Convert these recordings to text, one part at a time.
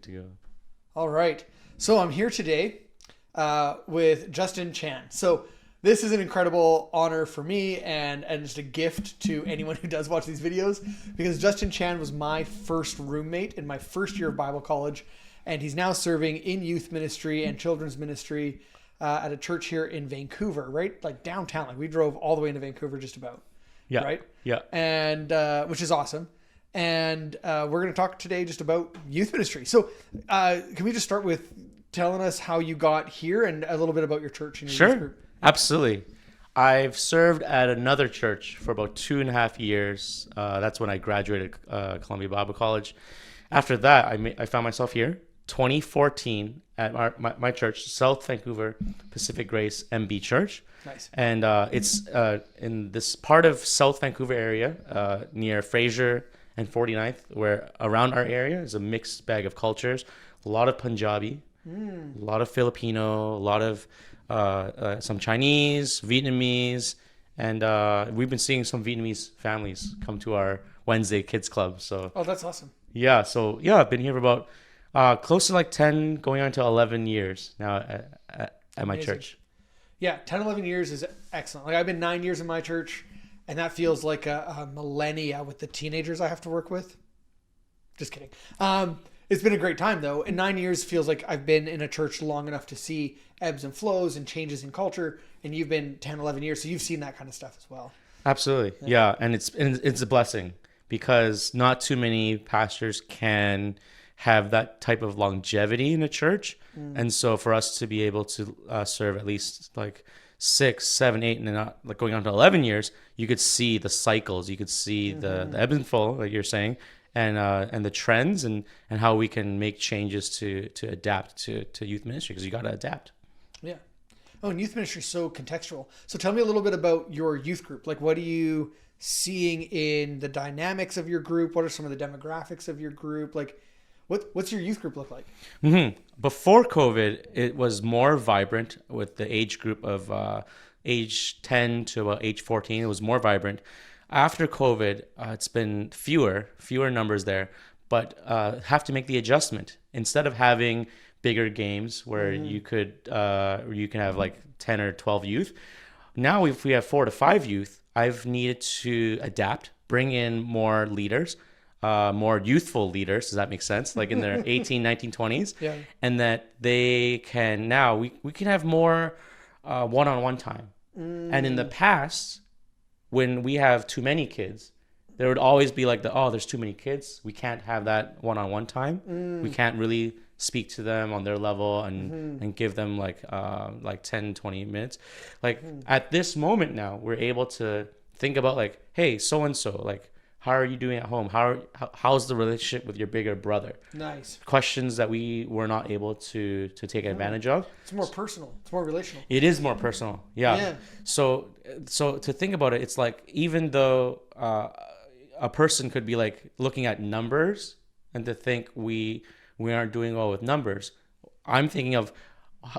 to go. All right. So I'm here today with Justun Chan. So this is an incredible honor for me and just a gift to anyone who does watch these videos, because Justun Chan was my first roommate in my first year of Bible college, and he's now serving in youth ministry and children's ministry at a church here in Vancouver, right? Like downtown. Like we drove all the way into Vancouver just about. Yeah. Right? Yeah. And which is awesome. And we're going to talk today just about youth ministry. So can we just start with telling us how you got here and a little bit about your church and your youth group? Absolutely. I've served at another church for about 2.5 years. That's when I graduated Columbia Bible College. After that, I found myself here, 2014, at my church, South Vancouver Pacific Grace MB Church. Nice. And it's in this part of South Vancouver area near Fraser and 49th, where around our area is a mixed bag of cultures. A lot of Punjabi, a lot of Filipino, a lot of some Chinese, Vietnamese, and we've been seeing some Vietnamese families come to our Wednesday Kids Club. So that's awesome. Yeah, so yeah, I've been here for about close to like 10, going on to 11 years now at my church. Yeah, 10, 11 years is excellent. Like I've been 9 years in my church, and that feels like a millennia with the teenagers I have to work with. Just kidding. It's been a great time though. And 9 years feels like I've been in a church long enough to see ebbs and flows and changes in culture. And you've been 10, 11 years, so you've seen that kind of stuff as well. Absolutely. Yeah. And it's a blessing, because not too many pastors can have that type of longevity in a church. And so for us to be able to serve at least like 6, 7, 8, and then not like going on to 11 years, you could see the cycles, you could see the ebb and flow, like you're saying, and the trends and how we can make changes to adapt to youth ministry, because you got to adapt. Yeah. Oh, and youth ministry is so contextual. So tell me a little bit about your youth group. Like, what are you seeing in the dynamics of your group? What are some of the demographics of your group? Like, what's your youth group look like? Before COVID, it was more vibrant with the age group of age 10 to about age 14. It was more vibrant. After COVID, it's been fewer numbers there, but have to make the adjustment. Instead of having bigger games where you can have like 10 or 12 youth, now if we have 4 to 5 youth, I've needed to adapt, bring in more leaders, more youthful leaders. Does that make sense? Like in their 18, 19, 20s. Yeah. And that they can now, we can have more one-on-one time. And in the past, when we have too many kids, there would always be like there's too many kids. We can't have that one-on-one time. We can't really speak to them on their level and give them like 10, 20 minutes. Like at this moment now, we're able to think about like, hey, so-and-so, like, how are you doing at home? How's the relationship with your bigger brother? Nice. Questions that we were not able to take advantage of. It's more personal. It's more relational. It is more personal. Yeah. So to think about it, it's like, even though a person could be like looking at numbers and to think we aren't doing well with numbers, I'm thinking of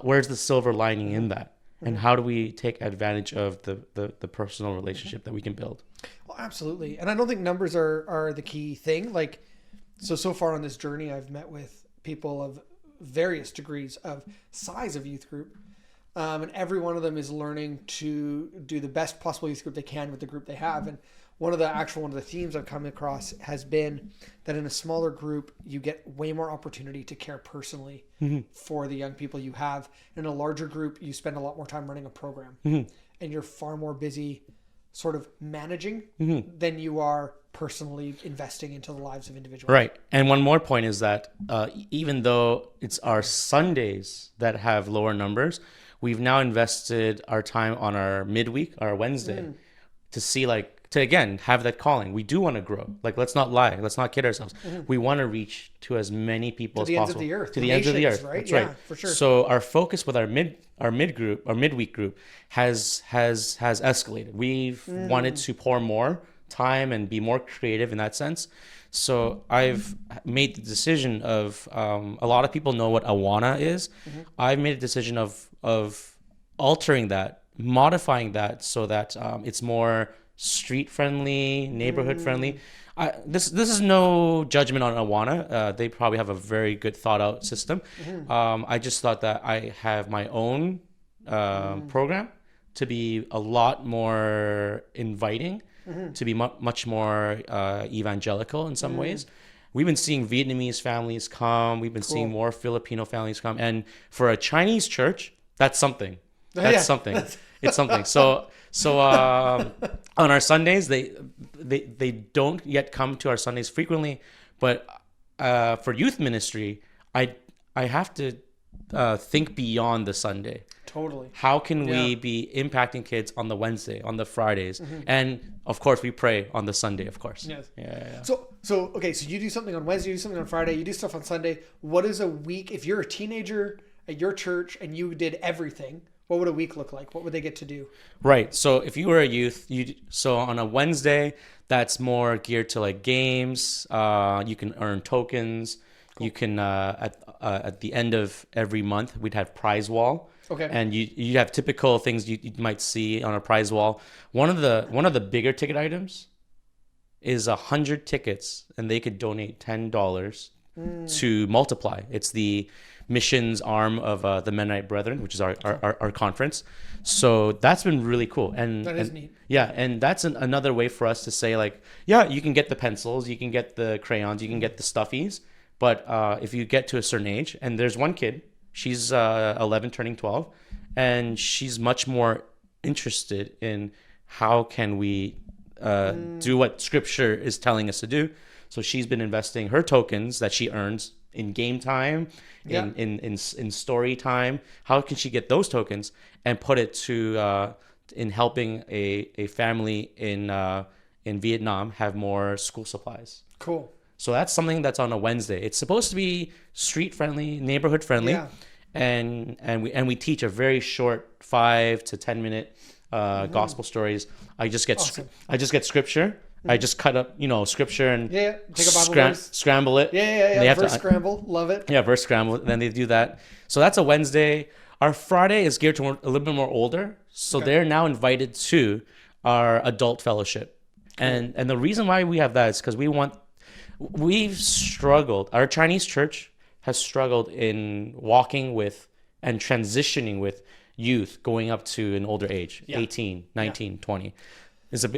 where's the silver lining in that, and how do we take advantage of the personal relationship that we can build. Well, absolutely. And I don't think numbers are the key thing. Like, so far on this journey, I've met with people of various degrees of size of youth group. And every one of them is learning to do the best possible youth group they can with the group they have. And one of the themes I've come across has been that in a smaller group, you get way more opportunity to care personally for the young people you have. In a larger group, you spend a lot more time running a program, and you're far more busy sort of managing than you are personally investing into the lives of individuals. Right. And one more point is that even though it's our Sundays that have lower numbers, we've now invested our time on our midweek, our Wednesday, to see to again have that calling. We do want to grow. Like, let's not lie. Let's not kid ourselves. We want to reach to as many people as possible. To the ends of the earth. To the ends of the earth. Right? That's Yeah, right. for sure. So our focus with our midweek group has escalated. We've wanted to pour more time and be more creative in that sense. So I've made the decision of a lot of people know what Awana is. I've made a decision of altering that, modifying that so that it's more street friendly, neighborhood friendly. This is no judgment on Awana. They probably have a very good thought out system. I just thought that I have my own program to be a lot more inviting, to be much more evangelical in some ways. We've been seeing Vietnamese families come. We've been seeing more Filipino families come. And for a Chinese church, that's something. That's something. It's something. So on our Sundays, they don't yet come to our Sundays frequently, but for youth ministry, I have to think beyond the Sunday. Totally. How can we be impacting kids on the Wednesday, on the Fridays, and of course we pray on the Sunday, of course. Yes. Yeah. So okay, so you do something on Wednesday, you do something on Friday, you do stuff on Sunday. What is a week if you're a teenager at your church and you did everything? What would a week look like? What would they get to do? Right. So if you were a youth, so on a Wednesday, that's more geared to like games. You can earn tokens. Cool. You can at the end of every month, we'd have prize wall. Okay. And you have typical things you might see on a prize wall. One of the bigger ticket items is 100 tickets, and they could donate $10 to Multiply. It's the missions arm of the Mennonite Brethren, which is our conference. So that's been really cool. And that is neat. Yeah, and that's another way for us to say like, yeah, you can get the pencils, you can get the crayons, you can get the stuffies, but if you get to a certain age, and there's one kid, she's 11 turning 12, and she's much more interested in how can we do what scripture is telling us to do. So she's been investing her tokens that she earns in game time, in story time. How can she get those tokens and put it to in helping a family in Vietnam have more school supplies? Cool. So that's something that's on a Wednesday. It's supposed to be street friendly, neighborhood friendly, and we teach a very short 5 to 10 minute gospel stories. I just get scripture. I just cut up, scripture and take a Bible verse, scramble it. They have verse scramble, love it. Yeah, verse scramble. Then they do that. So that's a Wednesday. Our Friday is geared to a little bit more older, so they're now invited to our adult fellowship. Cool. And the reason why we have that is because we've struggled. Our Chinese church has struggled in walking with and transitioning with youth going up to an older age, 18, 19, 20. It's a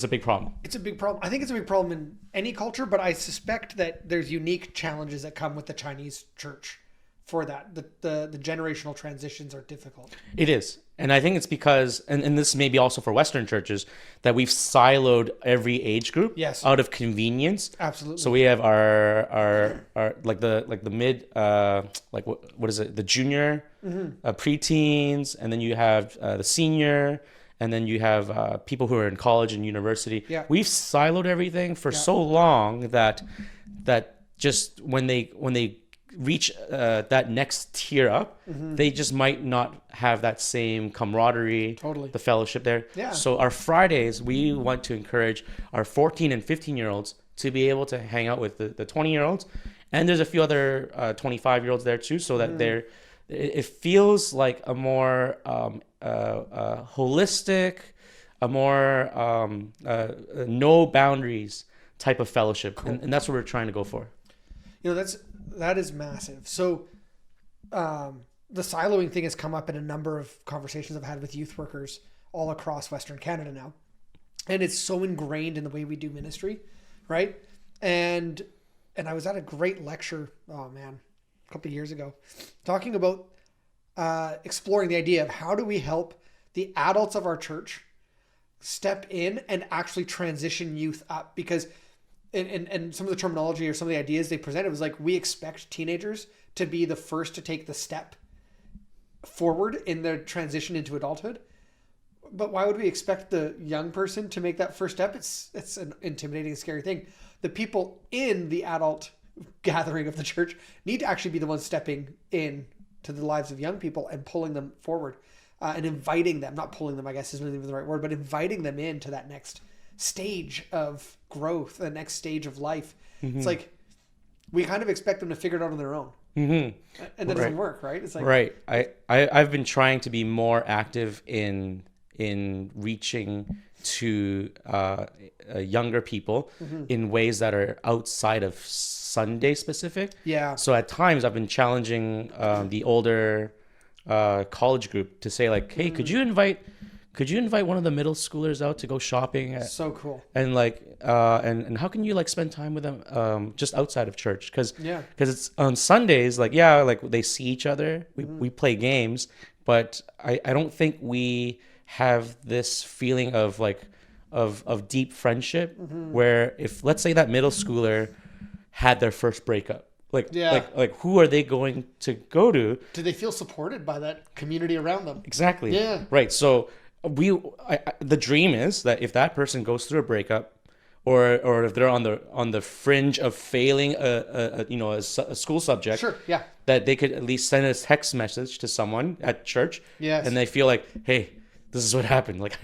big problem. It's a big problem. I think it's a big problem in any culture, but I suspect that there's unique challenges that come with the Chinese church for that. The generational transitions are difficult. It is. And I think it's because, and this may be also for Western churches, that we've siloed every age group out of convenience. Absolutely. So we have our like the mid, like what is it? The junior, preteens, and then you have the senior, and then you have people who are in college and university. Yeah. We've siloed everything for so long that just when they reach that next tier up, they just might not have that same camaraderie, the fellowship there. Yeah. So our Fridays, we want to encourage our 14 and 15-year-olds to be able to hang out with the 20-year-olds. And there's a few other 25-year-olds there too, so that it feels like a more holistic, a more no boundaries type of fellowship. Cool. And that's what we're trying to go for. That is massive. So the siloing thing has come up in a number of conversations I've had with youth workers all across Western Canada now. And it's so ingrained in the way we do ministry, right? And I was at a great lecture, a couple of years ago, talking about exploring the idea of how do we help the adults of our church step in and actually transition youth up, because and some of the terminology or some of the ideas they presented was like, we expect teenagers to be the first to take the step forward in their transition into adulthood. But why would we expect the young person to make that first step? It's an intimidating, scary thing. The people in the adult gathering of the church need to actually be the ones stepping in to the lives of young people and pulling them forward and inviting them, not pulling them, I guess isn't even the right word, but inviting them into that next stage of growth, the next stage of life. It's like we kind of expect them to figure it out on their own. And that doesn't work, right? It's like, right. I've been trying to be more active in in reaching to younger people in ways that are outside of Sunday specific. Yeah. So at times I've been challenging the older college group to say like, hey, could you invite one of the middle schoolers out to go shopping So cool. and like and how can you like spend time with them just outside of church, because it's on Sundays, like like they see each other, we play games, but I don't think we have this feeling of like of deep friendship where if let's say that middle schooler had their first breakup, like who are they going to go to? Do they feel supported by that community around them? Exactly. Yeah. Right. So the dream is that if that person goes through a breakup, or if they're on the fringe of failing a school subject, sure, yeah, that they could at least send a text message to someone at church, yes, and they feel like, hey, this is what happened. Like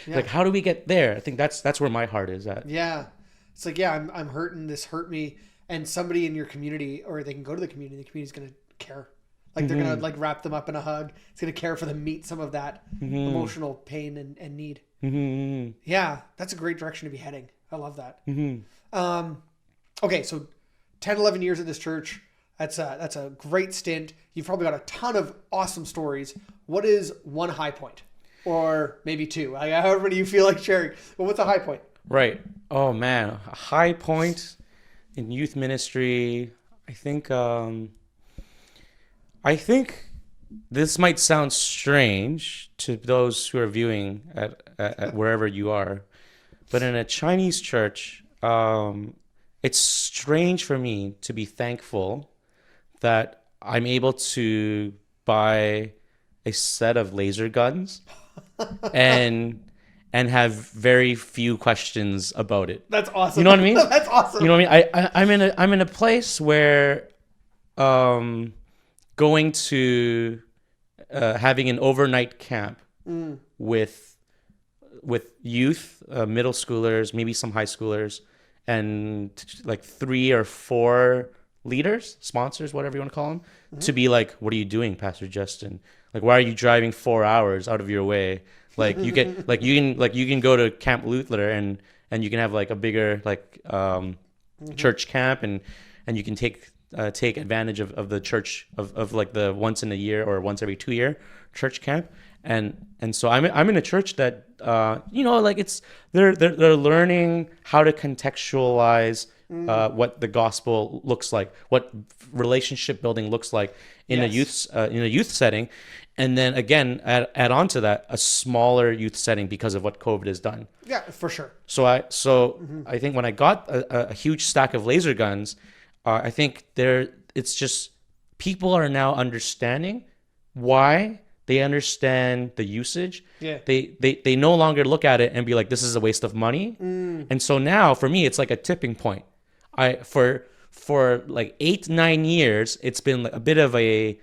like how do we get there? I think that's where my heart is at. Yeah, it's like I'm hurting. This hurt me, and somebody in your community, or they can go to the community. The community's gonna care. Like they're gonna like wrap them up in a hug. It's gonna care for them, meet some of that emotional pain and need. Yeah, that's a great direction to be heading. I love that. Okay, so 10, 11 years at this church. That's a great stint. You've probably got a ton of awesome stories. What is one high point, or maybe two? However many you feel like sharing. But what's a high point? Right. Oh man, a high point in youth ministry. I think this might sound strange to those who are viewing at wherever you are, but in a Chinese church, it's strange for me to be thankful that I'm able to buy a set of laser guns and have very few questions about it. That's awesome. You know what I mean? That's awesome. You know what I mean? I'm in a place where going to having an overnight camp with youth, middle schoolers, maybe some high schoolers, and like 3 or 4 leaders, sponsors, whatever you want to call them, to be like, what are you doing, Pastor Justun? Like, why are you driving 4 hours out of your way? Like you get you can go to Camp Luther and you can have like a bigger like church camp and you can take advantage of the church of like the once in a year or once every 2 year church camp, and so I'm in a church that like it's they're learning how to contextualize what the gospel looks like, what relationship building looks like in a youth setting, and then again add on to that a smaller youth setting because of what COVID has done. Yeah, for sure. So I think when I got a huge stack of laser guns, I think it's just people are now understanding why. They understand the usage. Yeah. They no longer look at it and be like, this is a waste of money. And so now for me, it's like a tipping point. For like 8-9 years, it's been like a bit of a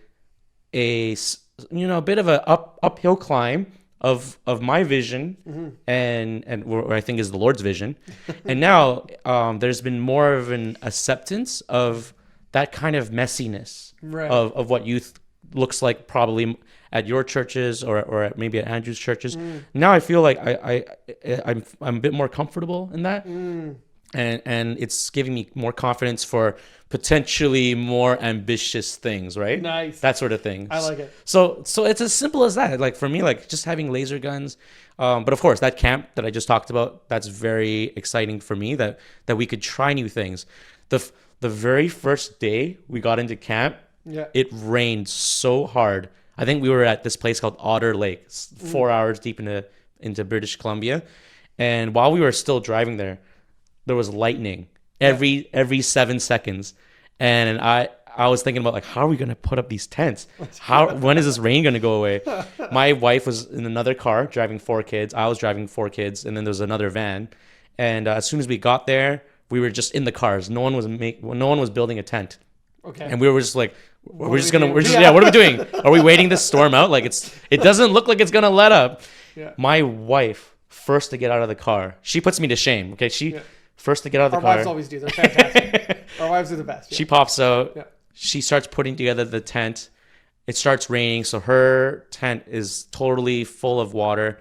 uphill climb of my vision and what I think is the Lord's vision. And now there's been more of an acceptance of that kind of messiness of what youth looks like probably at your churches or maybe at Andrew's churches. Now I feel like I'm a bit more comfortable in that. And it's giving me more confidence for potentially more ambitious things, right? Nice. That sort of thing. I like it. So it's as simple as that. Like for me, like just having laser guns. But of course, that camp that I just talked about, that's very exciting for me that we could try new things. The very first day we got into camp, it rained so hard. I think we were at this place called Otter Lake, 4 hours deep into British Columbia. And while we were still driving there was lightning every 7 seconds. And I was thinking about like, how are we going to put up these tents? When is this rain going to go away? My wife was in another car driving 4 kids. I was driving 4 kids. And then there was another van. And as soon as we got there, we were just in the cars. No one was building a tent. Okay. And we were just like, what are we doing? Are we waiting this storm out? Like it doesn't look like it's going to let up. Yeah. My wife, first to get out of the car, she puts me to shame. Okay. First to get out of the car. Our wives always do. They're fantastic. Our wives are the best. Yeah. She pops out. Yeah. She starts putting together the tent. It starts raining. So her tent is totally full of water.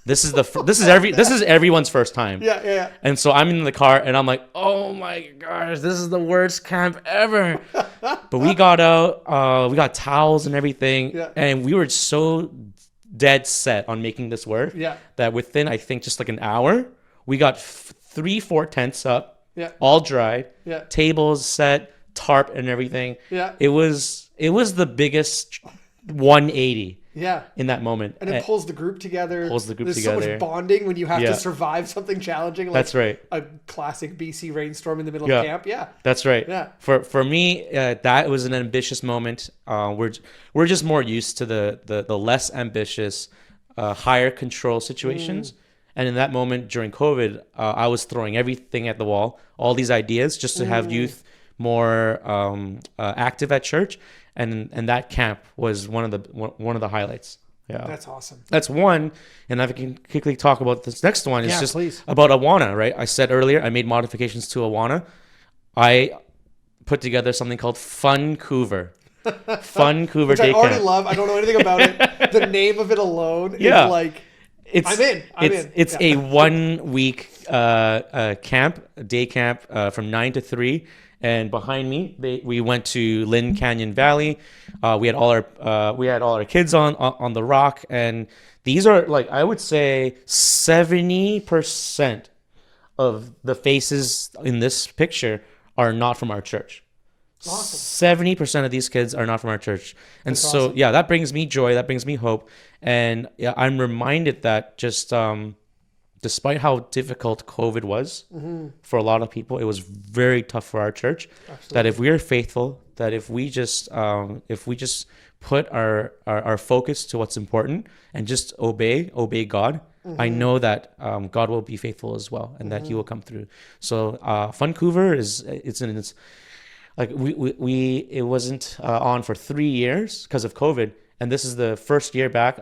This is this is everyone's first time. Yeah. And so I'm in the car and I'm like, oh my gosh, this is the worst camp ever. But we got out, we got towels and everything. Yeah. And we were so dead set on making this work that within, I think, just like an hour, we got 3-4 tents up, all dried, tables set, tarp and everything. Yeah. It was the biggest 180. Yeah. In that moment. And it pulls the group together. There's so much bonding when you have to survive something challenging. Like that's right. A classic BC rainstorm in the middle of camp. Yeah. That's right. Yeah. For me, that was an ambitious moment. We're just more used to the less ambitious, higher control situations. And in that moment during COVID, I was throwing everything at the wall, all these ideas just to have youth more active at church. And that camp was one of the highlights. Yeah, that's awesome. That's one, and I can quickly talk about this next one. It's just please. About Awana, right? I said earlier I made modifications to Awana. I put together something called Funcouver. Funcouver Which Day I already Camp. love. I don't know anything about it. The name of it alone is like, I'm in. It's a 1 week day camp from 9 to 3. And behind me, we went to Lynn Canyon Valley. We had all our kids on the rock, and these are like, I would say 70% of the faces in this picture are not from our church. Awesome. 70% of these kids are not from our church, and that's so awesome. Yeah, that brings me joy. That brings me hope, and yeah, I'm reminded that just. Despite how difficult COVID was for a lot of people, it was very tough for our church. Absolutely. That if we are faithful, that if we just put our focus to what's important and just obey God, I know that God will be faithful as well, and that He will come through. So Funcouver it's like it wasn't on for 3 years because of COVID. And this is the first year back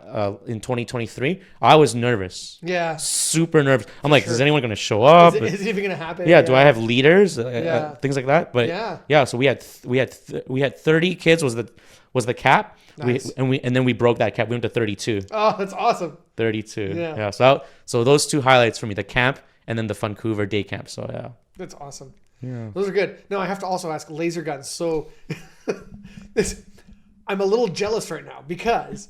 in 2023. I was nervous. Yeah. Super nervous. I'm like, is anyone going to show up? Is it even going to happen? Yeah. Do I have leaders? Things like that. But yeah. So we had 30 kids was the cap. Nice. And then we broke that cap. We went to 32. Oh, that's awesome. 32. Yeah. So those two highlights for me: the camp and then the Vancouver day camp. So yeah. That's awesome. Yeah. Those are good. Now I have to also ask laser guns. So I'm a little jealous right now because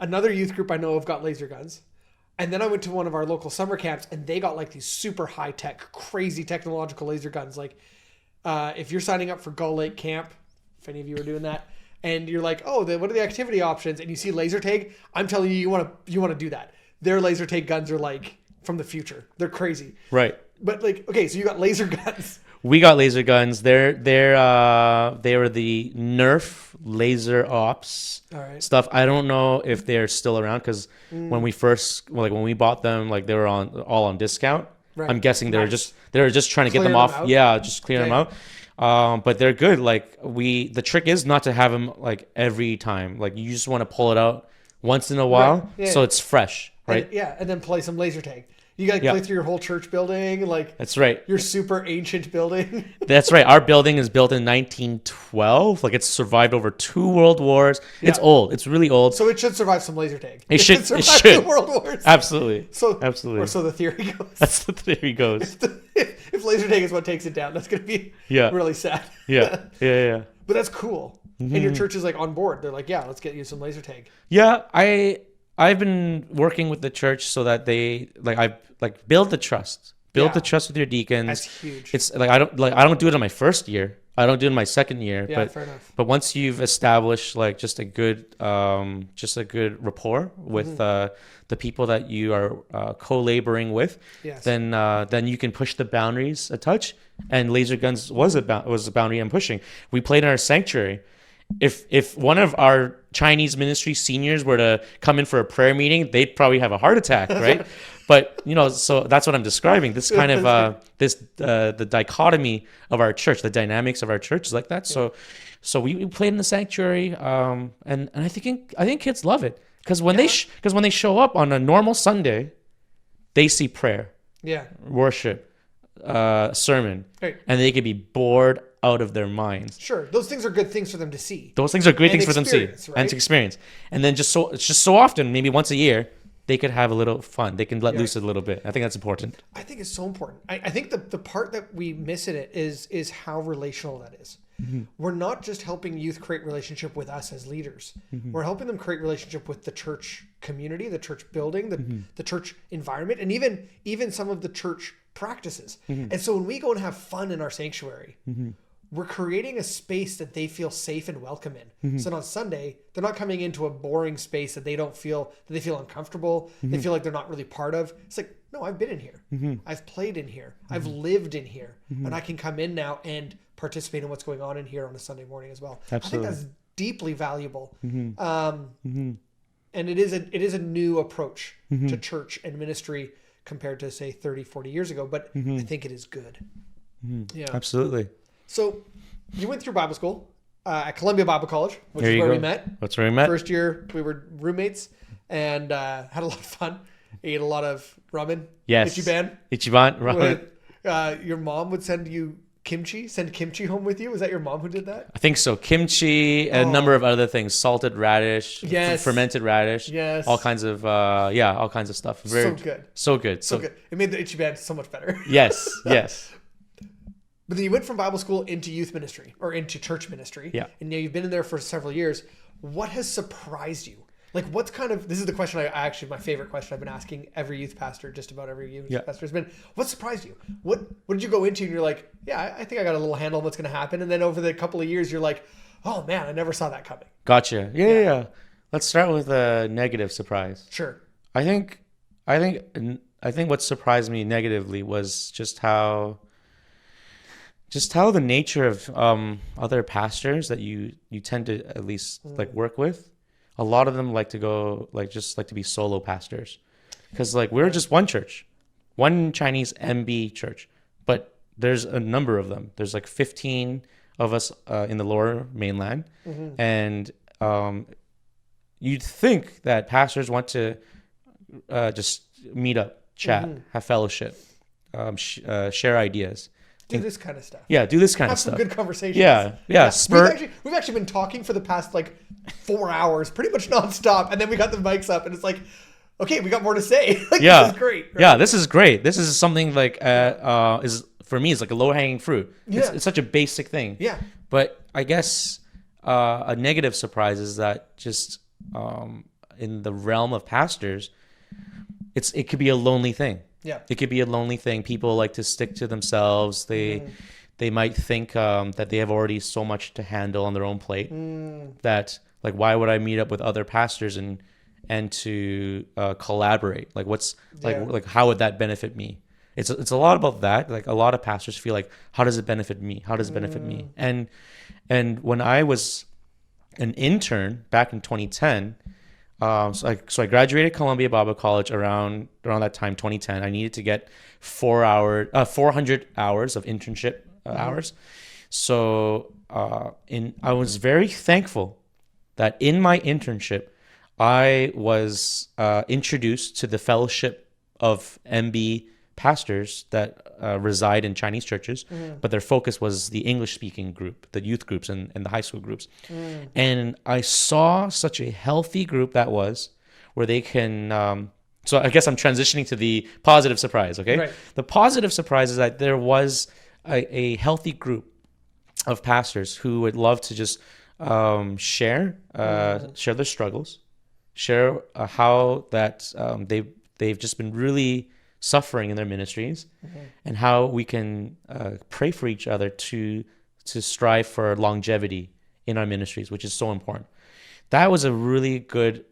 another youth group I know of got laser guns. And then I went to one of our local summer camps and they got like these super high tech, crazy technological laser guns. Like if you're signing up for Gull Lake Camp, if any of you are doing that, and you're like, oh, what are the activity options? And you see laser tag, I'm telling you, you want to do that. Their laser tag guns are like from the future. They're crazy. Right. But like, okay, so you got laser guns. We got laser guns. They were the Nerf laser ops stuff. I don't know if they're still around because when we bought them, like they were all on discount. Right. I'm guessing they were just trying to get them off. Yeah, just clear them out. But they're good. Like the trick is not to have them like every time. Like you just want to pull it out once in a while, so it's fresh, right? And then play some laser tag. You got to play through your whole church building, like that's right. Your super ancient building. That's right. Our building is built in 1912. Like it's survived over 2 world wars. Yeah. It's old. It's really old. So it should survive some laser tag. It should survive 2 world wars. Absolutely. Absolutely. Or so the theory goes. That's the theory goes. If laser tag is what takes it down, that's going to be really sad. Yeah. But that's cool. Mm-hmm. And your church is like on board. They're like, yeah, let's get you some laser tag. Yeah, I've been working with the church so that they build the trust. Build the trust with your deacons. That's huge. It's like I don't do it in my first year. I don't do it in my second year. Yeah, fair enough. But once you've established like just a good rapport with the people that you are co-laboring with, then you can push the boundaries a touch. And laser guns was a boundary I'm pushing. We played in our sanctuary. If one of our Chinese ministry seniors were to come in for a prayer meeting, they'd probably have a heart attack, right? But so that's what I'm describing. This kind of the dichotomy of our church, the dynamics of our church is like that. So we played in the sanctuary, and I think kids love it because when they show up on a normal Sunday, they see prayer, worship, sermon, and they could be bored out of their minds. Sure, those things are good things for them to see. Those things are great things for them to see and to experience. And then it's just so often, maybe once a year, they could have a little fun. They can let loose a little bit. I think that's important. I think it's so important. I think the part that we miss in it is how relational that is. Mm-hmm. We're not just helping youth create relationship with us as leaders. Mm-hmm. We're helping them create relationship with the church community, the church building, the church environment, and even some of the church practices. Mm-hmm. And so when we go and have fun in our sanctuary, we're creating a space that they feel safe and welcome in. Mm-hmm. So on Sunday, they're not coming into a boring space that they feel uncomfortable. Mm-hmm. They feel like they're not really part of. It's like, no, I've been in here. Mm-hmm. I've played in here. Mm-hmm. I've lived in here. Mm-hmm. And I can come in now and participate in what's going on in here on a Sunday morning as well. Absolutely. I think that's deeply valuable. Mm-hmm. And it is a new approach to church and ministry compared to, say, 30, 40 years ago. But I think it is good. Mm-hmm. Yeah, absolutely. So you went through Bible school at Columbia Bible College, which is where we met. That's where we met. First year, we were roommates and had a lot of fun. Ate a lot of ramen. Yes. Ichiban ramen. Your mom would send kimchi home with you. Was that your mom who did that? I think so. Kimchi, a number of other things. Salted radish, fermented radish. Yes. All kinds of, all kinds of stuff. So good. So good. So good. It made the Ichiban so much better. Yes. But then you went from Bible school into youth ministry or into church ministry. Yeah. And now you've been in there for several years. What has surprised you? Like this is the question my favorite question I've been asking every youth pastor, just about every youth pastor has been, what surprised you? What did you go into and you're like, yeah, I think I got a little handle on what's going to happen. And then over the couple of years, you're like, oh man, I never saw that coming. Gotcha. Yeah. Let's start with a negative surprise. Sure. I think what surprised me negatively was just how the nature of other pastors that you tend to at least like work with, a lot of them like to go like to be solo pastors, because like we're just one church, one Chinese MB church, but there's a number of them. There's like 15 of us in the Lower Mainland, and you'd think that pastors want to just meet up, chat, have fellowship, share ideas. Do this kind of stuff. Yeah, do this kind of stuff. Have some good conversations. Yeah. We've actually been talking for the past like 4 hours, pretty much nonstop, and then we got the mics up, and it's like, okay, we got more to say. This is great. Right? Yeah, this is great. This is something like is for me is like a low hanging fruit. Yeah. It's such a basic thing. Yeah. But I guess a negative surprise is that just in the realm of pastors, it could be a lonely thing. Yeah. It could be a lonely thing. People like to stick to themselves. They might think that they have already so much to handle on their own plate that like, why would I meet up with other pastors and to collaborate? Like like how would that benefit me? It's a lot about that. Like a lot of pastors feel like, how does it benefit me? How does it benefit me? And when I was an intern back in 2010, so I graduated Columbia Bible College around that time, 2010. I needed to get 400 hours of internship hours. So I was very thankful that in my internship, I was introduced to the fellowship of MB pastors that reside in Chinese churches, but their focus was the English-speaking group, the youth groups and the high school groups. And I saw such a healthy group that was, where they can... so I guess I'm transitioning to the positive surprise, okay? Right. The positive surprise is that there was a healthy group of pastors who would love to just share their struggles, share how that they've just been really suffering in their ministries, and how we can pray for each other to strive for longevity in our ministries, which is so important. That was a really good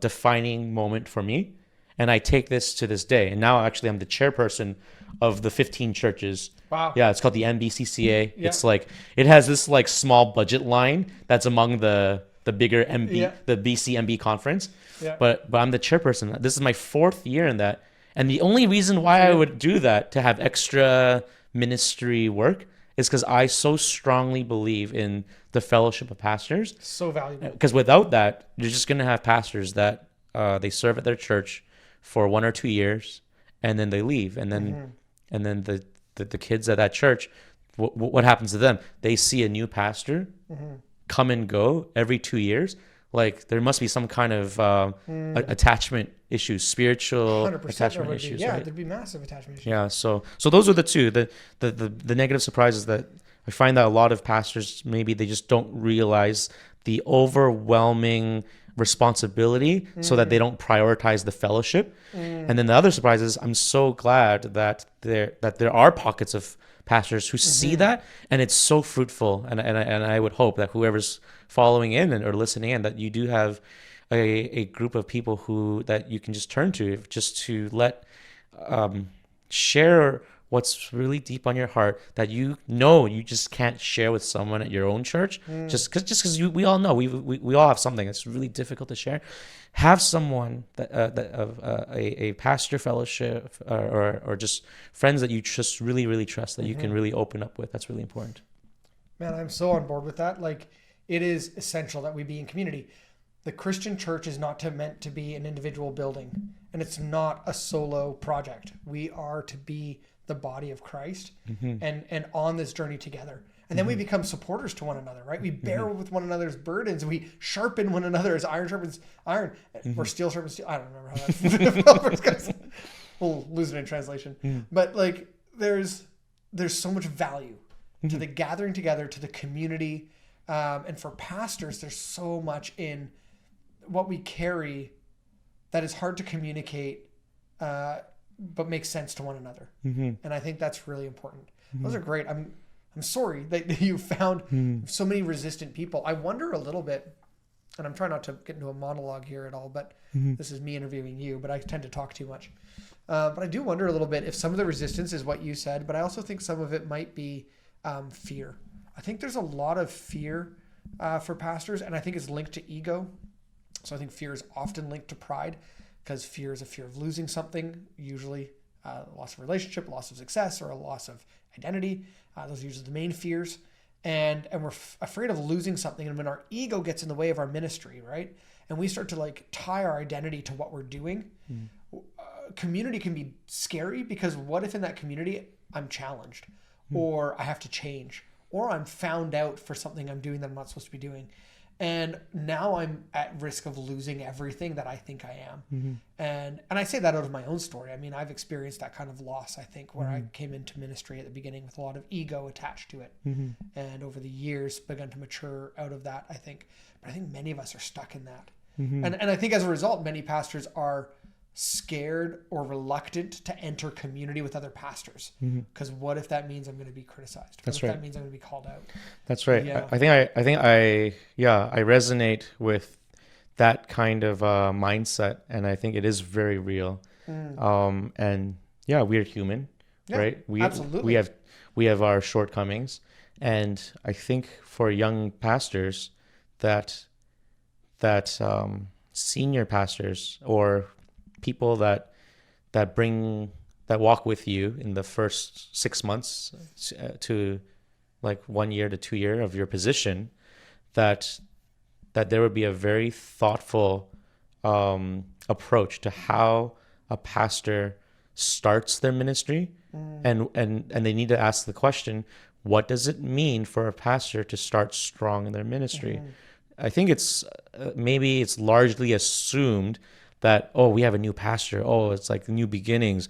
defining moment for me, and I take this to this day. And now actually I'm the chairperson of the 15 churches. Wow. Yeah, it's called the MBCCA. Yeah. It's like, it has this like small budget line that's among the bigger MB, the BC MB conference. Yeah. But I'm the chairperson. This is my 4th year in that. And the only reason why I would do that, to have extra ministry work, is because I so strongly believe in the fellowship of pastors. So valuable. Because without that, you're just going to have pastors that they serve at their church for 1 or 2 years, and then they leave. And then the kids at that church, what happens to them? They see a new pastor come and go every 2 years. Like there must be some kind of attachment issues, spiritual 100% there attachment would be. issues, Yeah, right? there'd be massive attachment issues. Yeah, so those are the two. The negative surprises that I find that a lot of pastors, maybe they just don't realize the overwhelming responsibility, so that they don't prioritize the fellowship. And then the other surprise is I'm so glad that there are pockets of pastors who see that, and it's so fruitful. And I would hope that whoever's following in or listening in, that you do have a group of people who that you can just turn to, just to let share what's really deep on your heart, that you just can't share with someone at your own church, just because we all know we all have something that's really difficult to share. Have someone that a pastor fellowship or just friends that you just really trust, that you can really open up with. That's really important. Man, I'm so on board with that. Like, it is essential that we be in community. The Christian church is not meant to be an individual building, and it's not a solo project. We are to be the body of Christ and on this journey together. And then we become supporters to one another, right? We bear with one another's burdens. We sharpen one another as iron sharpens iron, or steel sharpens steel. I don't remember how that goes. We'll lose it in translation. But like, there's so much value to the gathering together, to the community. And for pastors, there's so much in what we carry that is hard to communicate, but makes sense to one another. And I think that's really important. Those are great. I'm sorry that you found so many resistant people. I wonder a little bit, and I'm trying not to get into a monologue here at all, but this is me interviewing you, but I tend to talk too much. But I do wonder a little bit if some of the resistance is what you said, but I also think some of it might be fear. I think there's a lot of fear for pastors, and I think it's linked to ego. So I think fear is often linked to pride, because fear is a fear of losing something, usually loss of relationship, loss of success, or a loss of identity. Those are usually the main fears. And we're afraid of losing something. And when our ego gets in the way of our ministry, right? And we start to like tie our identity to what we're doing, community can be scary, because what if in that community I'm challenged, or I have to change, or I'm found out for something I'm doing that I'm not supposed to be doing. And now I'm at risk of losing everything that I think I am. And I say that out of my own story. I mean, I've experienced that kind of loss, I think, where I came into ministry at the beginning with a lot of ego attached to it. And over the years begun to mature out of that, I think. But I think many of us are stuck in that. And I think as a result, many pastors are scared or reluctant to enter community with other pastors, because what if that means I'm going to be criticized? What if that means I'm going to be called out? That's right. Yeah. I think I resonate with that kind of mindset, and I think it is very real. And yeah, we are human, right? Absolutely. We have our shortcomings, and I think for young pastors that senior pastors or people that walk with you in the first 6 months to like 1 year to 2 year of your position, that there would be a very thoughtful approach to how a pastor starts their ministry, and they need to ask the question, what does it mean for a pastor to start strong in their ministry? I think it's maybe it's largely assumed that, oh, we have a new pastor. Oh, it's like new beginnings.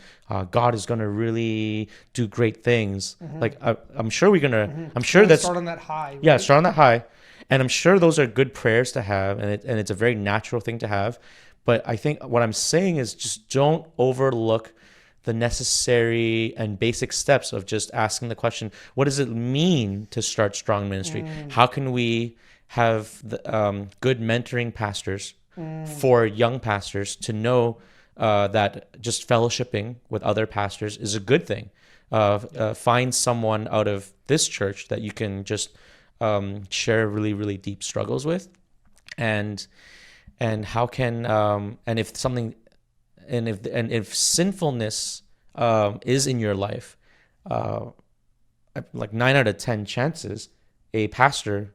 God is going to really do great things. Like I'm sure we're going to, I'm sure that's start on that high. Right? Yeah, start on that high. And I'm sure those are good prayers to have. And it's a very natural thing to have. But I think what I'm saying is just don't overlook the necessary and basic steps of just asking the question, what does it mean to start strong ministry? How can we have the, good mentoring pastors for young pastors to know that just fellowshipping with other pastors is a good thing. Find someone out of this church that you can just share really, really deep struggles with, and how can and if something, and if sinfulness is in your life, like 9 out of 10 chances, a pastor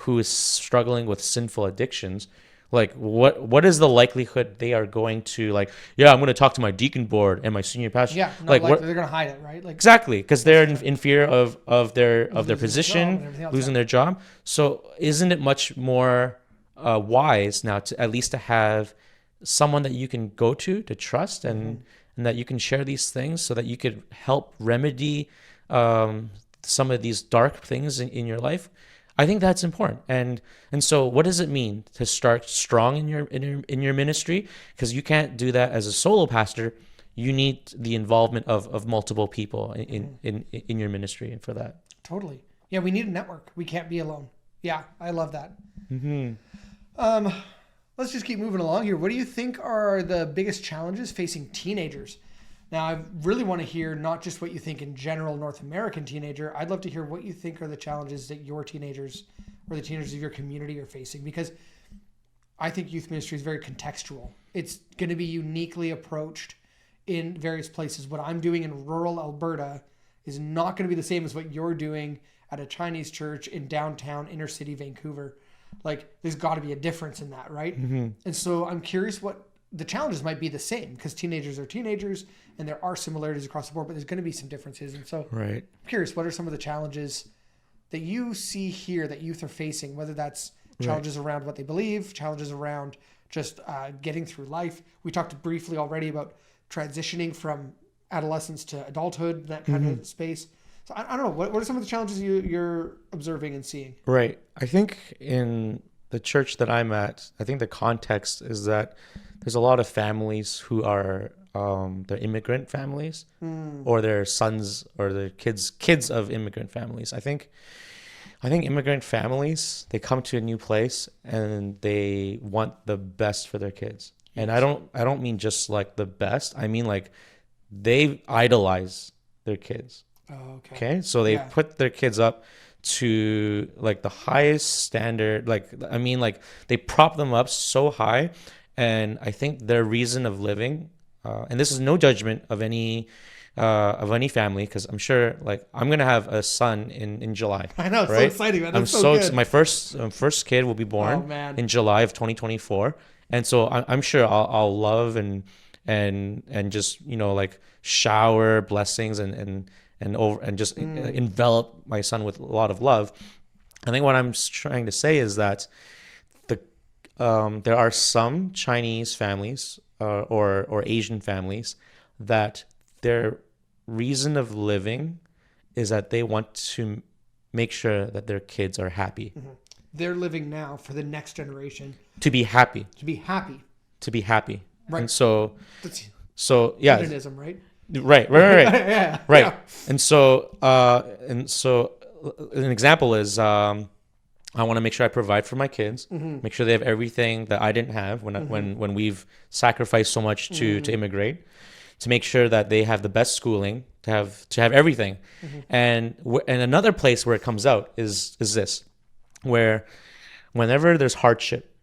who is struggling with sinful addictions, like what is the likelihood they are going to I'm going to talk to my deacon board and my senior pastor? Yeah, they're going to hide it, right? Like, exactly, because they're in fear of their position, losing their job. So isn't it much more wise now to at least to have someone that you can go to trust, and that you can share these things so that you could help remedy some of these dark things in your life. I think that's important. And so what does it mean to start strong in your ministry? Because you can't do that as a solo pastor. You need the involvement of multiple people in your ministry, and for that. Totally. Yeah, we need a network. We can't be alone. Yeah, I love that. Let's just keep moving along here. What do you think are the biggest challenges facing teenagers? Now, I really want to hear not just what you think in general North American teenager. I'd love to hear what you think are the challenges that your teenagers or the teenagers of your community are facing, because I think youth ministry is very contextual. It's going to be uniquely approached in various places. What I'm doing in rural Alberta is not going to be the same as what you're doing at a Chinese church in downtown inner city Vancouver. Like, there's got to be a difference in that, right? And so I'm curious what the challenges might be the same, because teenagers are teenagers and there are similarities across the board, but there's going to be some differences. And so I'm curious, what are some of the challenges that you see here that youth are facing, whether that's challenges around what they believe, challenges around just getting through life. We talked briefly already about transitioning from adolescence to adulthood, that kind of space. So I don't know, what are some of the challenges you're observing and seeing? Right. I think in the church that I'm at, I think the context is that there's a lot of families who are they're immigrant families, or their sons or their kids of immigrant families. I think immigrant families, they come to a new place and they want the best for their kids. Yes. And I don't mean just like the best. I mean like they idolize their kids. Oh, okay. So they put their kids up to like the highest standard. Like, I mean, like they prop them up so high. And I think their reason of living, and this is no judgment of any family, because I'm sure, like, I'm gonna have a son in July. I know, it's right? so exciting, man. That's so good. My first kid will be born in July of 2024, and so I'm sure I'll love and just, you know, like shower blessings and just envelop my son with a lot of love. I think what I'm trying to say is that there are some Chinese families or Asian families that their reason of living is that they want to make sure that their kids are happy. They're living now for the next generation. To be happy. Right. And so yeah. Hedonism, right? Right. Yeah. Right. Yeah. And so an example is I want to make sure I provide for my kids, make sure they have everything that I didn't have when we've sacrificed so much to immigrate, to make sure that they have the best schooling, to have everything. And another place where it comes out is this, where whenever there's hardship,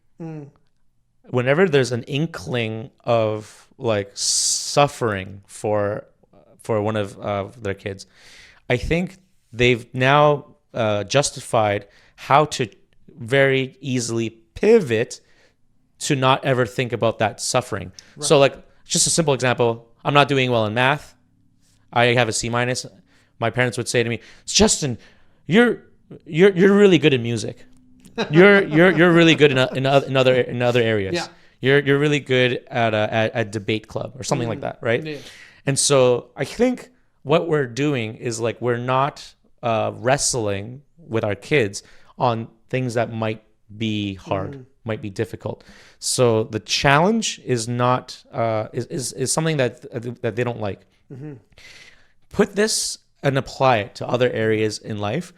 whenever there's an inkling of like suffering for one of their kids, I think they've now justified how to very easily pivot to not ever think about that suffering. Right. So like, just a simple example, I'm not doing well in math. I have a C-. My parents would say to me, "Justin, you're really good in music. You're really good in other areas. Yeah. You're really good at a debate club or something like that, right?" Yeah. And so I think what we're doing is like, we're not wrestling with our kids on things that might be hard, might be difficult. So the challenge is not is something that they don't like. Put this and apply it to other areas in life.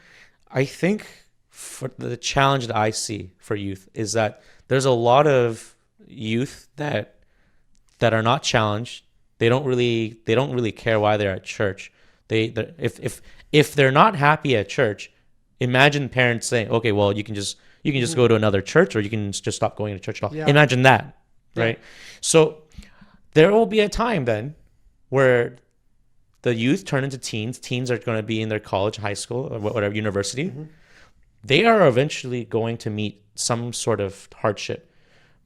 I think for the challenge that I see for youth is that there's a lot of youth that are not challenged. They don't really care why they're at church. If they're not happy at church, imagine parents saying, "Okay, well, you can just go to another church, or you can just stop going to church at all." Yeah. Imagine that, right? Yeah. So there will be a time then where the youth turn into teens. Teens are going to be in their college, high school, or whatever, university. They are eventually going to meet some sort of hardship.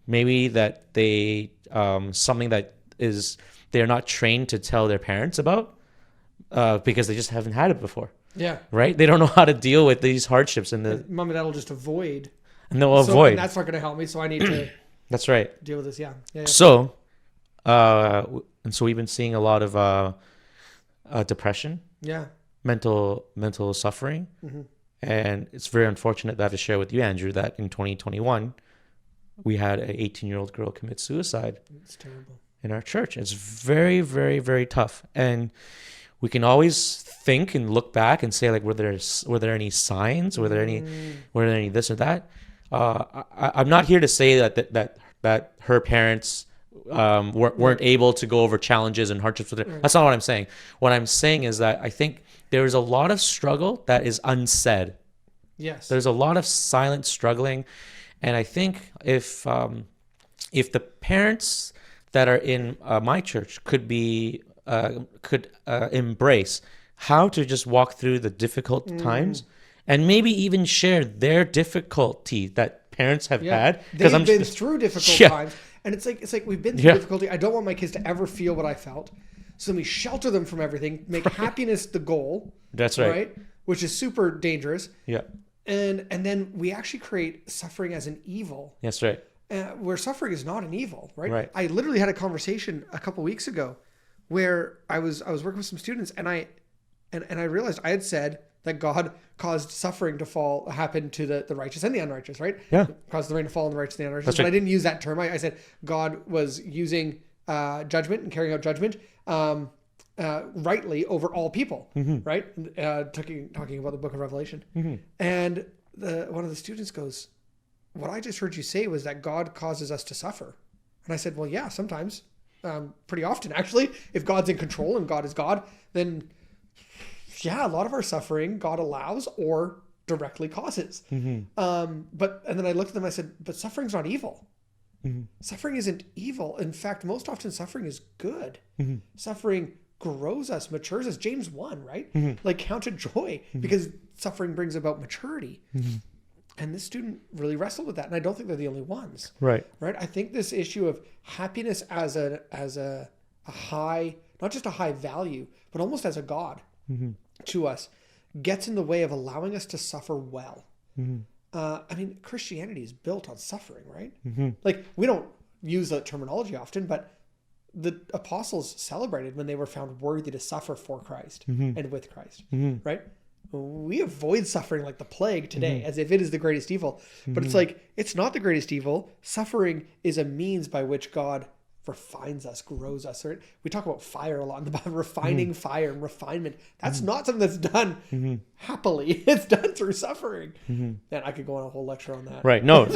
Maybe that they something that is they're not trained to tell their parents about because they just haven't had it before. Yeah. Right? They don't know how to deal with these hardships. And mom and dad will just avoid And they'll So, avoid. and that's not going to help me. So I need to That's right. deal with this. Yeah. Yeah. So, and so we've been seeing a lot of depression, Yeah. mental suffering, and it's very unfortunate that I have to share with you, Andrew, that in 2021 we had an 18-year-old girl commit suicide. It's terrible. In our church. It's very, very, very tough, and we can always think and look back and say, like, were there any signs? Were there any this or that? I'm not here to say that her parents weren't able to go over challenges and hardships with her. That's not what I'm saying. What I'm saying is that I think there's a lot of struggle that is unsaid. Yes. There's a lot of silent struggling, and I think if the parents that are in my church could embrace how to just walk through the difficult times, and maybe even share their difficulty that parents have had. They've been through difficult times, and it's like we've been through difficulty. I don't want my kids to ever feel what I felt, so we shelter them from everything, make happiness the goal. That's right. Which is super dangerous. Yeah. And then we actually create suffering as an evil. That's right. Where suffering is not an evil, right? Right. I literally had a conversation a couple weeks ago where I was working with some students, and I realized I had said that God caused suffering to happen to the righteous and the unrighteous, right? Yeah. Caused the rain to fall on the righteous and the unrighteous. That's But right. I didn't use that term. I said God was using judgment and carrying out judgment rightly over all people, right? Talking about the book of Revelation. And one of the students goes, what I just heard you say was that God causes us to suffer. And I said, well, yeah, sometimes, pretty often actually. If God's in control and God is God, then yeah, a lot of our suffering God allows or directly causes. And then I looked at them, I said, but suffering's not evil. Suffering isn't evil. In fact, most often suffering is good. Suffering grows us, matures us. James 1, right? Like, count it joy because suffering brings about maturity. And this student really wrestled with that. And I don't think they're the only ones. Right. Right. I think this issue of happiness as a high, not just a high value, but almost as a God to us, gets in the way of allowing us to suffer well. I mean, Christianity is built on suffering, right? Like, we don't use that terminology often, but the apostles celebrated when they were found worthy to suffer for Christ and with Christ, right? We avoid suffering like the plague today, as if it is the greatest evil. But it's like, it's not the greatest evil. Suffering is a means by which God refines us, grows us. Right? We talk about fire a lot in the Bible, refining fire and refinement. That's not something that's done happily. It's done through suffering. And I could go on a whole lecture on that. Right. No,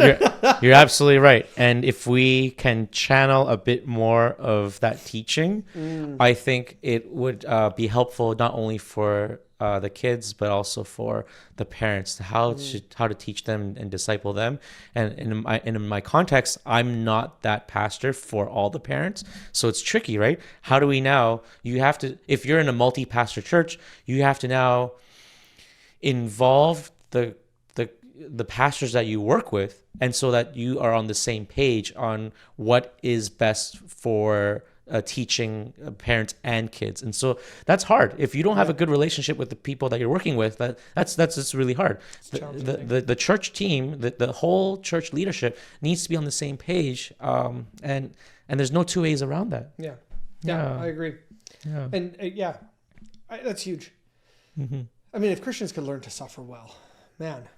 you're absolutely right. And if we can channel a bit more of that teaching, I think it would be helpful not only for the kids, but also for the parents, how to teach them and disciple them. And in my context, I'm not that pastor for all the parents, so it's tricky, right? How do we now? You have to, if you're in a multi-pastor church, you have to now involve the pastors that you work with, and so that you are on the same page on what is best for teaching parents and kids. And so that's hard. If you don't have a good relationship with the people that you're working with, that's just really hard. The church team, the whole church leadership needs to be on the same page, and there's no two ways around that. Yeah, I agree. And that's huge. I mean, if Christians could learn to suffer well, man,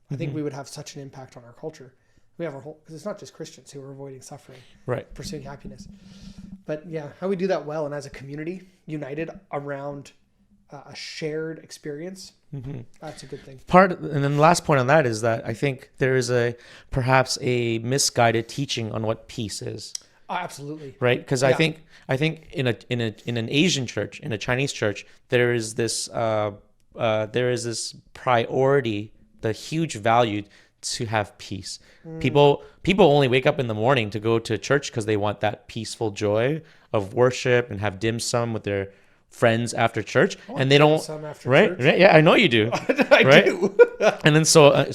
I think we would have such an impact on our culture. We have our whole, because it's not just Christians who are avoiding suffering, right? Pursuing happiness. But yeah, how we do that well and as a community united around a shared experience, that's a good thing. And then the last point on that is that I think there is perhaps a misguided teaching on what peace is. Absolutely. Right? Because I think in an Asian church, in a Chinese church, there is this priority, the huge value to have peace. People only wake up in the morning to go to church because they want that peaceful joy of worship and have dim sum with their friends after church, and they don't. Right? Yeah, I know you do. I do. And then so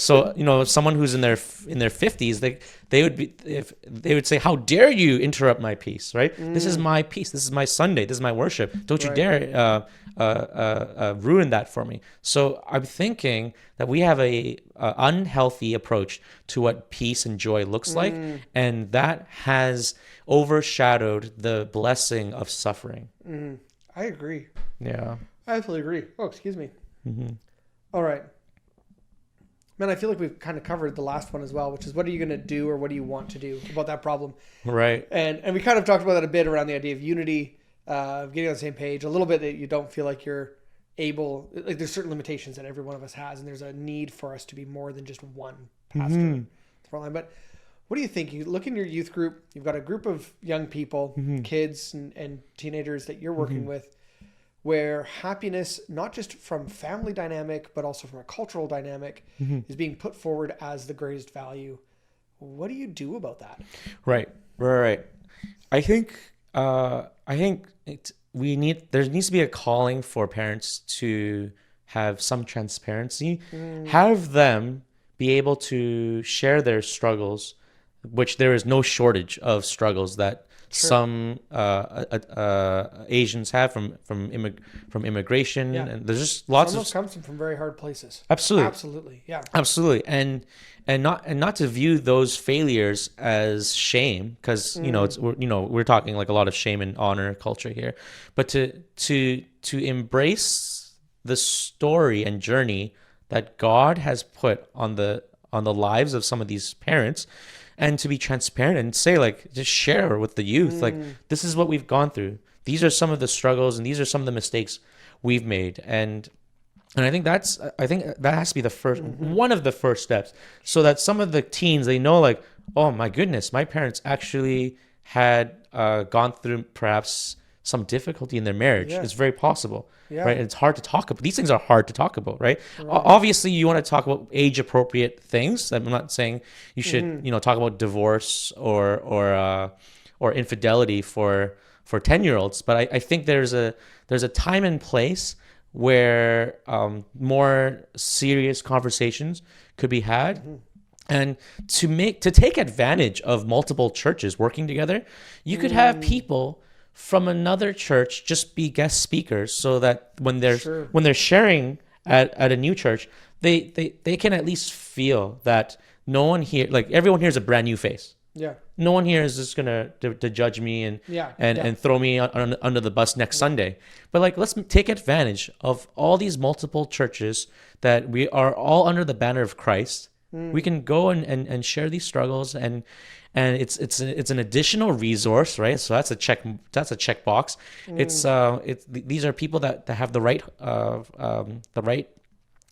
someone who's in their 50s, they would say, "How dare you interrupt my peace?" Right? This is my peace. This is my Sunday. This is my worship. Don't you dare ruined that for me. So I'm thinking that we have a unhealthy approach to what peace and joy looks like, and that has overshadowed the blessing of suffering. I agree. Yeah. I absolutely agree. Oh, excuse me. All right. Man, I feel like we've kind of covered the last one as well, which is what are you going to do or what do you want to do about that problem? Right. And we kind of talked about that a bit around the idea of unity, getting on the same page, a little bit that you don't feel like you're able, like there's certain limitations that every one of us has, and there's a need for us to be more than just one pastor. But what do you think? You look in your youth group, you've got a group of young people, kids and teenagers that you're working with, where happiness, not just from family dynamic, but also from a cultural dynamic, is being put forward as the greatest value. What do you do about that? Right. I think there needs to be a calling for parents to have some transparency, have them be able to share their struggles, which there is no shortage of struggles that some Asians have from immigration, and there's just lots of comes from very hard places. Absolutely, and not to view those failures as shame, because we're talking like a lot of shame and honor culture here, but to embrace the story and journey that God has put on the lives of some of these parents. And to be transparent and say, like, just share with the youth, like, this is what we've gone through. These are some of the struggles and these are some of the mistakes we've made. And I think that has to be the first, one of the first steps, so that some of the teens, they know, like, oh my goodness, my parents actually had gone through perhaps some difficulty in their marriage. Yeah. It's very possible, Yeah. right? And it's hard to talk about. These things are hard to talk about, right? Obviously, you want to talk about age-appropriate things. I'm not saying you should, talk about divorce or infidelity for 10-year-olds, but I think there's a time and place where more serious conversations could be had. And to take advantage of multiple churches working together, you could have people from another church just be guest speakers, so that when they're sharing at a new church, they can at least feel that no one here, like, everyone here is a brand new face. Yeah. No one here is just gonna to judge me and throw me under the bus next Sunday. But, like, let's take advantage of all these multiple churches that we are all under the banner of Christ. We can go and share these struggles, and it's an additional resource, right? So that's a check box. These are people that have the right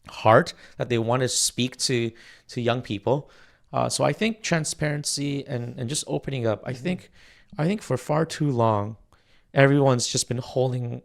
heart, that they want to speak to young people. So I think transparency and just opening up. I think for far too long, everyone's just been holding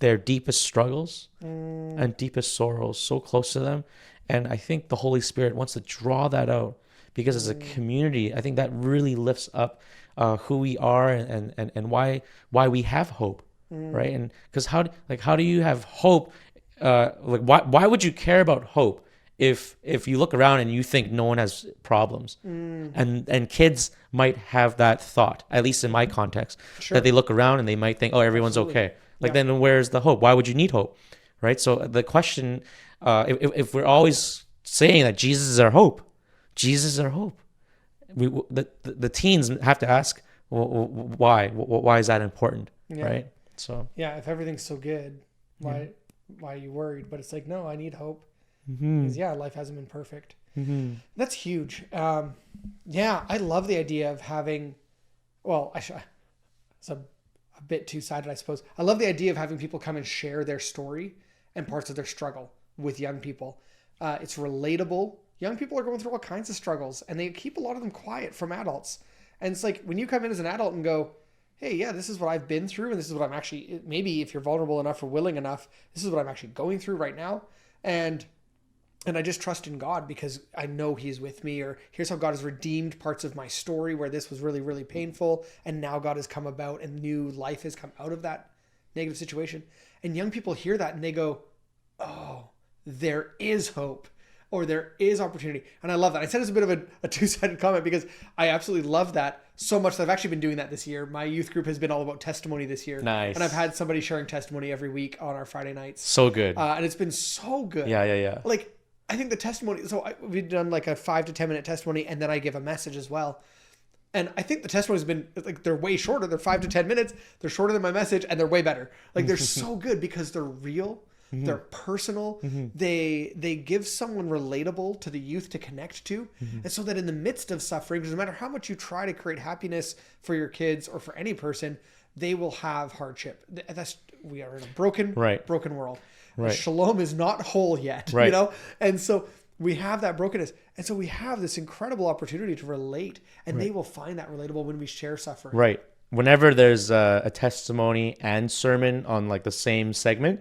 their deepest struggles and deepest sorrows so close to them. And I think the Holy Spirit wants to draw that out, because as a community, I think that really lifts up who we are and why we have hope, right? And because how do you have hope? Why would you care about hope if you look around and you think no one has problems? And kids might have that thought, at least in my context, that they look around and they might think, oh, everyone's okay. Then where's the hope? Why would you need hope, right? So the question, if we're always saying that Jesus is our hope, the teens have to ask, well, why? Why is that important, right? So if everything's so good, why are you worried? But it's like, no, I need hope, because life hasn't been perfect. That's huge. I love the idea of having. Well, it's a bit two-sided, I suppose. I love the idea of having people come and share their story and parts of their struggle with young people. It's relatable. Young people are going through all kinds of struggles, and they keep a lot of them quiet from adults. And it's like, when you come in as an adult and go, hey, yeah, this is what I've been through, and this is what I'm actually, maybe if you're vulnerable enough or willing enough, this is what I'm actually going through right now. And I just trust in God, because I know He's with me, or here's how God has redeemed parts of my story where this was really, really painful, and now God has come about and new life has come out of that negative situation. And young people hear that and they go, oh, there is hope. or there is opportunity. And I love that. I said it's a bit of a two-sided comment because I absolutely love that so much that I've actually been doing that this year. My youth group has been all about testimony this year. Nice. And I've had somebody sharing testimony every week on our Friday nights. So good. And it's been so good. Yeah. Like, I think the testimony, we've done like a 5 to 10 minute testimony, and then I give a message as well. And I think the testimony's been like, they're way shorter. They're 5 to 10 minutes. They're shorter than my message, and they're way better. Like, they're so good because they're real. They're personal. They give someone relatable to the youth to connect to. And so that in the midst of suffering, because no matter how much you try to create happiness for your kids or for any person, they will have hardship. We are in a broken world. Right. Shalom is not whole yet, right. you know? And so we have that brokenness. And so we have this incredible opportunity to relate, and they will find that relatable when we share suffering. Right. Whenever there's a testimony and sermon on like the same segment,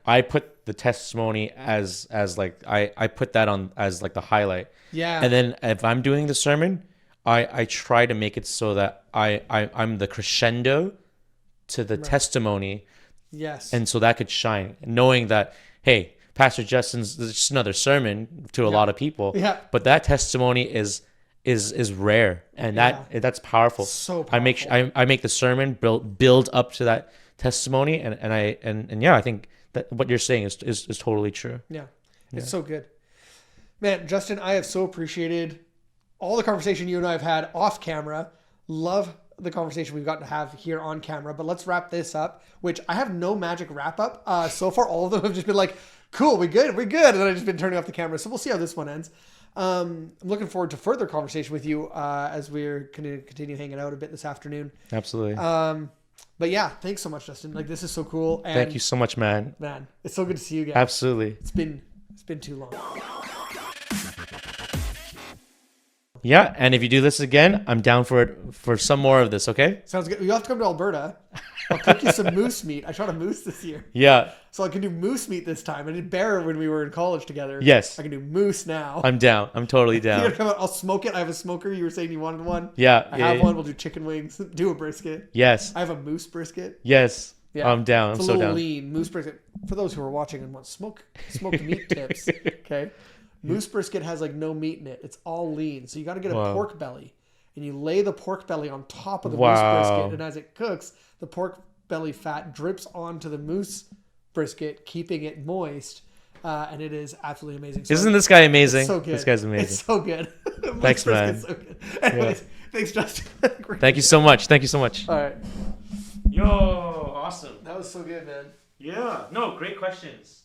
I put the testimony as like, I put that on as like the highlight. Yeah. And then if I'm doing the sermon, I try to make it so that I'm the crescendo to the testimony. Yes. And so that could shine, knowing that, hey, Pastor Justin's just another sermon to a lot of people. Yeah. But that testimony is rare, and that's powerful. So powerful. I make the sermon build up to that testimony, and I think that what you're saying is totally true. Yeah. It's so good. Man, Justin, I have so appreciated all the conversation you and I have had off camera. Love the conversation we've gotten to have here on camera, but let's wrap this up, which I have no magic wrap up. So far, all of them have just been like, cool, we good. And then I've just been turning off the camera. So we'll see how this one ends. I'm looking forward to further conversation with you as we're going to continue hanging out a bit this afternoon. Absolutely. But yeah, thanks so much, Justin. Like, this is so cool. And thank you so much, man. Man, it's so good to see you again. Absolutely. It's been too long. Yeah, and if you do this again, I'm down for some more of this, okay? Sounds good. You have to come to Alberta. I'll cook you some moose meat. I shot a moose this year. Yeah. So I can do moose meat this time. I did bear when we were in college together. Yes. I can do moose now. I'm down. I'm totally down. You gotta come out. I'll smoke it. I have a smoker. You were saying you wanted one. Yeah. I have one. We'll do chicken wings. Do a brisket. Yes. I have a moose brisket. Yes. Yeah. I'm down. It's I'm a so little down. lean moose brisket. For those who are watching and want smoked meat tips, okay? Moose brisket has like no meat in it. It's all lean. So you got to get a pork belly, and you lay the pork belly on top of the moose brisket, and as it cooks, the pork belly fat drips onto the moose brisket, keeping it moist. And it is absolutely amazing. So Isn't this guy amazing? It's so good. This guy's amazing. It's so good. Thanks, man. So good. Anyways, thanks, Justin. Thank you so much. Thank you so much. All right. Yo, awesome. That was so good, man. Yeah. No, great questions.